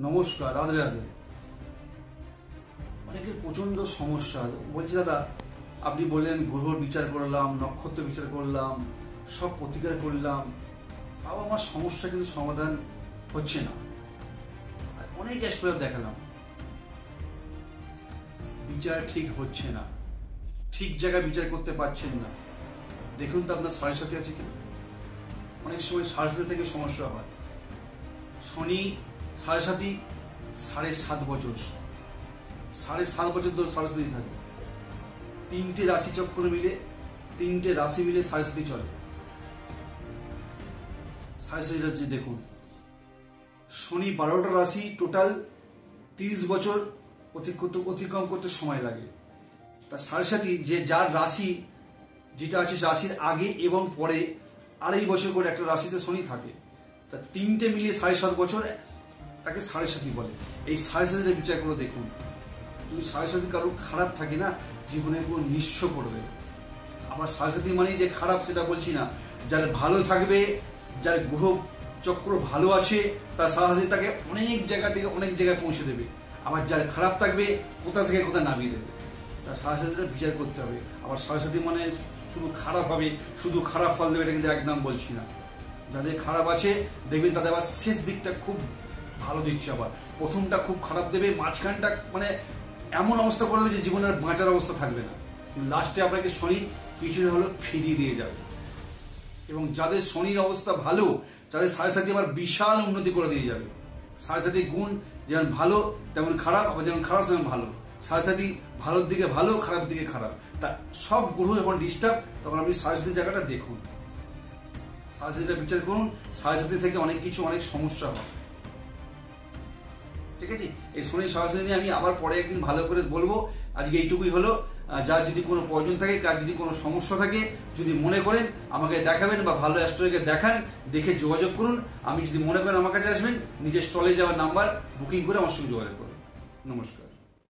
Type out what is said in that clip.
নমস্কার, রাধে রাধে। অনেকের প্রচন্ড সমস্যা বলছে, দাদা আপনি বললেন গ্রহর বিচার করলাম, নক্ষত্র বিচার করলাম, সব প্রতিকার করলাম, তাও আমার সমস্যা কিন্তু সমাধান হচ্ছে না। অনেক এক্সপার্ট দেখালাম, বিচার ঠিক হচ্ছে না, ঠিক জায়গায় বিচার করতে পারছেন না। দেখুন তো আপনার সাড়ে সাথে আছে কিনা। অনেক সময় সাড়ে সাথে থেকে সমস্যা হয়। শনি সাড়ে সাথী 7.5 বছর, 7.5 বছর ধরে সাড়ে সাথী থাকে। 3টে রাশি চক্র মিলে, 3টে রাশি মিলে সাড়ে সাথী চলে। সাড়ে সাথী দেখুন, শনি 12টা রাশি টোটাল 30 বছর অতিক্রম করতে সময় লাগে। তা সাড়ে সাথী যে যার রাশি যেটা আছে, রাশির আগে এবং পরে 2.5 বছর করে একটা রাশিতে শনি থাকে। তা 3টে মিলিয়ে 7.5 বছর, তাকে সাড়ে সাথী বলে। এই সাড়ে সাথীটা বিচার করে দেখুন। যদি সাড়ে সাথী কারো খারাপ থাকে না, জীবনে পুরো নিঃস্ব করবে। আবার সাড়ে সাথী মানেই যে খারাপ সেটা বলছি না। যার ভালো থাকবে, যার গ্রহ চক্র ভালো আছে, তার সাড়ে সাথী তাকে অনেক জায়গা থেকে অনেক জায়গায় পৌঁছে দেবে। আবার যার খারাপ থাকবে, কোথা থেকে কোথা নামিয়ে দেবে। তার সাড়ে সাথীটা বিচার করতে হবে। আবার সাড়ে সাথী মানে শুধু খারাপ হবে, শুধু খারাপ ফল দেবে, এটা কিন্তু একদম বলছি না। যাদের খারাপ আছে দেখবেন তাদের আবার শেষ দিকটা খুব ভালো দিচ্ছে। আবার প্রথমটা খুব খারাপ দেবে, মাঝখানটা মানে এমন অবস্থা করবে যে জীবনের বাঁচার অবস্থা থাকবে না। লাস্টে আপনাকে শনি কিছুটা হলো ফিরিয়ে দিয়ে যাবে। এবং যাদের শনির অবস্থা ভালো, যাদের সাড়ে সাথী আবার বিশাল উন্নতি করে দিয়ে যাবে। সাড়ে সাথী গুণ যেমন ভালো তেমন খারাপ, আবার যেমন খারাপ তেমন ভালো। সাড়ে সাথী ভালোর দিকে ভালো, খারাপ দিকে খারাপ। তা সব গ্রহ যখন ডিস্টার্ব, তখন আপনি সাড়ে সাথী জায়গাটা দেখুন, সাড়ে সাথীটা বিচার করুন। সাড়ে সাথী থেকে অনেক কিছু, অনেক সমস্যা হয়। ঠিক আছে, এই শনি সাড়ে সাথী নিয়ে আমি আবার পরে একদিন ভালো করে বলবো। আজকে এইটুকুই হলো। যার যদি কোনো প্রয়োজন থাকে, কার যদি কোনো সমস্যা থাকে, যদি মনে করেন আমাকে দেখাবেন বা ভালো অ্যাস্ট্রোলজারকে দেখান, দেখে যোগাযোগ করুন। আমি যদি মনে করেন আমার কাছে আসবেন, নিজের স্টলে যাওয়ার নাম্বার বুকিং করে আমার সঙ্গে যোগাযোগ করুন। নমস্কার।